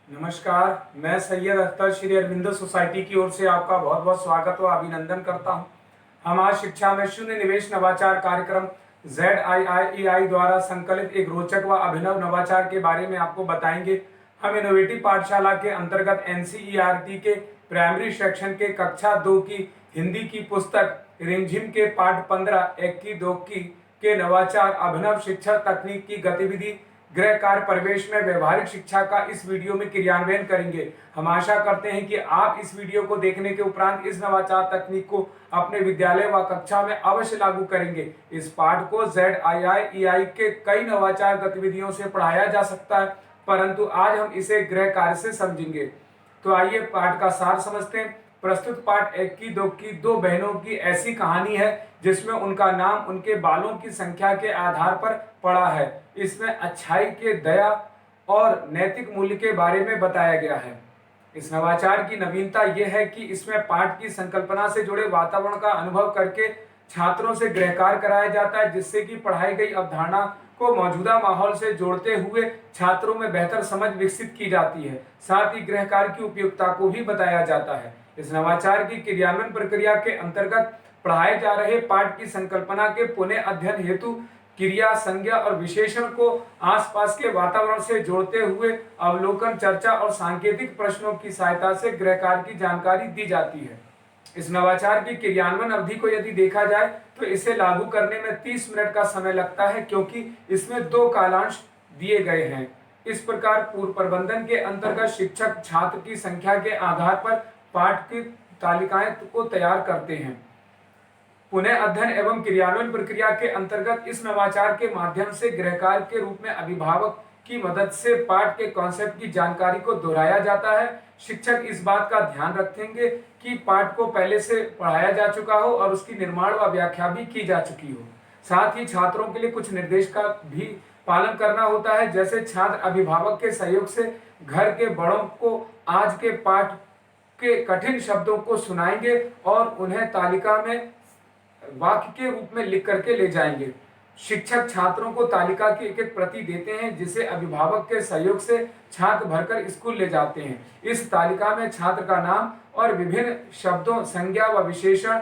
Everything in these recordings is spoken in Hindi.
नमस्कार, मैं सैयद अख्तर श्री अरविंदो सोसाइटी की ओर से आपका बहुत बहुत स्वागत व अभिनंदन करता हूं। हम आज शिक्षा में शून्य निवेश नवाचार कार्यक्रम ZIIEI द्वारा संकलित एक रोचक व अभिनव नवाचार के बारे में आपको बताएंगे। हम इनोवेटिव पाठशाला के अंतर्गत NCERT के प्राइमरी सेक्शन के कक्षा 2 की हिंदी की पुस्तक रिमझिम के पाठ 15 एक्की दोक्की के नवाचार अभिनव शिक्षा तकनीक की गतिविधि गृह कार्य परिवेश में व्यवहारिक शिक्षा का इस वीडियो में क्रियान्वयन करेंगे। हम आशा करते हैं कि आप इस वीडियो को देखने के उपरांत इस नवाचार तकनीक को अपने विद्यालय व कक्षा में अवश्य लागू करेंगे। इस पाठ को ZIIEI के कई नवाचार गतिविधियों से पढ़ाया जा सकता है, परंतु आज हम इसे गृह कार्य से समझेंगे। तो आइए पाठ का सार समझते हैं। प्रस्तुत पाठ एक्की दोक्की दो बहनों की ऐसी कहानी है जिसमें उनका नाम उनके बालों की संख्या के आधार पर पड़ा है। इसमें अच्छाई के दया और नैतिक मूल्य के बारे में बताया गया है। इस नवाचार की नवीनता यह है कि इसमें पाठ की संकल्पना से जुड़े वातावरण का अनुभव करके छात्रों से गृह कार्य कराया जाता है, जिससे कि पढ़ाई गई अवधारणा को मौजूदा माहौल से जोड़ते हुए छात्रों में बेहतर समझ विकसित की जाती है। साथ ही गृह कार्य की उपयुक्तता को भी बताया जाता है। इस नवाचार की क्रियान्वयन प्रक्रिया के अंतर्गत पढ़ाए जा रहे पाठ की संकल्पना के पुनः अध्ययन हेतु क्रिया, संज्ञा और विशेषण को आसपास के वातावरण से जोड़ते हुए अवलोकन, चर्चा और सांकेतिक प्रश्नों की सहायता से गृह कार्य की जानकारी दी जाती है। इस नवाचार की क्रियान्वयन अवधि को यदि देखा जाए तो इसे लागू करने में 30 मिनट का समय लगता है, क्योंकि इसमें 2 कालांश दिए गए हैं। इस प्रकार पूर्व प्रबंधन के अंतर्गत शिक्षक छात्र की संख्या के आधार पर पाठ की तालिकाएं को तैयार करते हैं। पुनः अध्ययन एवं क्रियान्वयन प्रक्रिया के अंतर्गत इस नवाचार के माध्यम से गृह कार्य के रूप में अभिभावक की मदद से पाठ के कॉन्सेप्ट की जानकारी को दोहराया जाता है। शिक्षक इस बात का ध्यान रखेंगे कि पाठ को पहले से पढ़ाया जा चुका हो और उसकी निर्माण व व्याख्या भी की जा चुकी हो। साथ ही छात्रों के लिए कुछ निर्देश का भी पालन करना होता है, जैसे छात्र अभिभावक के सहयोग से घर के बड़ों को आज के पाठ के कठिन शब्दों को सुनाएंगे और उन्हें तालिका में वाक्य के रूप में लिख करके ले जाएंगे। शिक्षक छात्रों को तालिका की एक एक प्रति देते हैं, जिसे अभिभावक के सहयोग से छात्र भरकर स्कूल ले जाते हैं। इस तालिका में छात्र का नाम और विभिन्न शब्दों, संज्ञा व विशेषण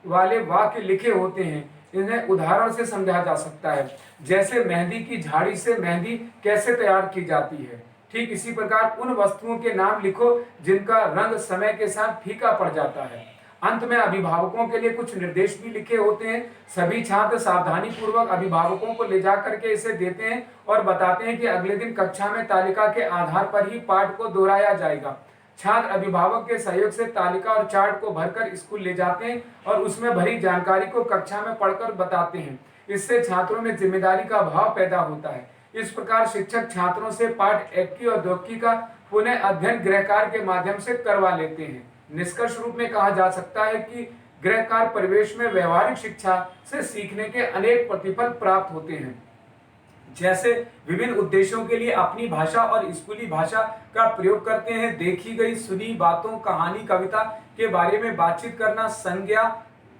वाले वाक्य लिखे होते हैं। इन्हें उदाहरण से समझा जा सकता है, जैसे मेहंदी की झाड़ी से मेहंदी कैसे तैयार की जाती है। ठीक इसी प्रकार उन वस्तुओं के नाम लिखो जिनका रंग समय के साथ फीका पड़ जाता है। अंत में अभिभावकों के लिए कुछ निर्देश भी लिखे होते हैं। सभी छात्र सावधानी पूर्वक अभिभावकों को ले जा करके इसे देते हैं और बताते हैं कि अगले दिन कक्षा में तालिका के आधार पर ही पाठ को दोहराया जाएगा। छात्र अभिभावक के सहयोग से तालिका और चार्ट को भरकर स्कूल ले जाते हैं और उसमें भरी जानकारी को कक्षा में पढ़कर बताते हैं। इससे छात्रों में जिम्मेदारी का भाव पैदा होता है। इस प्रकार शिक्षक छात्रों से पाठ एक्की और दोक्की का पुनः अध्ययन गृह कार्य के माध्यम से करवा लेते हैं। निष्कर्ष रूप में कहा जा सकता है कि गृह कार्य परिवेश में व्यवहारिक शिक्षा से सीखने के अनेक प्रतिफल प्राप्त होते हैं, जैसे विभिन्न उद्देश्यों के लिए अपनी भाषा और स्कूली भाषा का प्रयोग करते हैं, देखी गई सुनी बातों, कहानी, कविता के बारे में बातचीत करना, संज्ञा,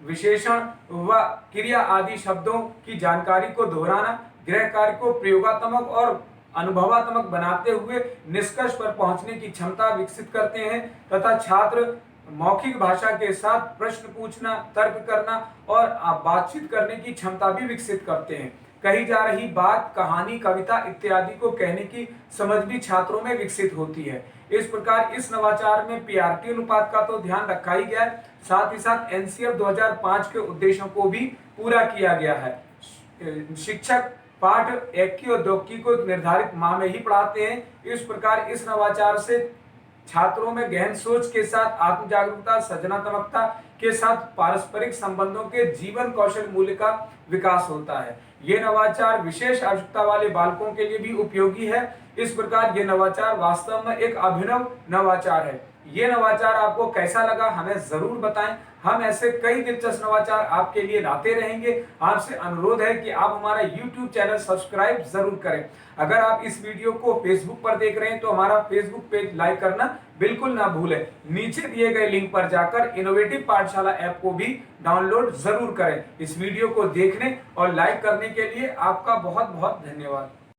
विशेषण व क्रिया आदि शब्दों की जानकारी को दोहराना, गृह कार्य को प्रयोगात्मक और अनुभवात्मक बनाते हुए निष्कर्ष पर पहुंचने की क्षमता विकसित करते हैं तथा छात्र मौखिक भाषा के साथ प्रश्न पूछना, तर्क करना और बातचीत करने की क्षमता भी विकसित करते हैं। कही जा रही बात, कहानी, कविता इत्यादि को कहने की समझ भी छात्रों में विकसित होती है। इस प्रकार इस नवाचार में PRT अनुपात का तो ध्यान रखा ही गया है, साथ ही साथ NCF 2005 के उद्देश्यों को भी पूरा किया गया है। शिक्षक पाठ एक्की और दोक्की को निर्धारित माह में ही पढ़ाते हैं। इस प्रकार इस नवाचार से छात्रों में गहन सोच के साथ आत्म जागरूकता, सृजनात्मकता के साथ पारस्परिक संबंधों के जीवन कौशल मूल्य का विकास होता है। ये नवाचार विशेष आवश्यकता वाले बालकों के लिए भी उपयोगी है। इस प्रकार ये नवाचार वास्तव में एक अभिनव नवाचार है। ये नवाचार आपको कैसा लगा हमें जरूर बताएं। हम ऐसे कई दिलचस्प नवाचार आपके लिए लाते रहेंगे। आपसे अनुरोध है कि आप हमारा YouTube चैनल सब्सक्राइब जरूर करें। अगर आप इस वीडियो को Facebook पर देख रहे हैं तो हमारा Facebook पेज लाइक करना बिल्कुल ना भूलें। नीचे दिए गए लिंक पर जाकर इनोवेटिव पाठशाला ऐप को भी डाउनलोड जरूर करें। इस वीडियो को देखने और लाइक करने के लिए आपका बहुत बहुत धन्यवाद।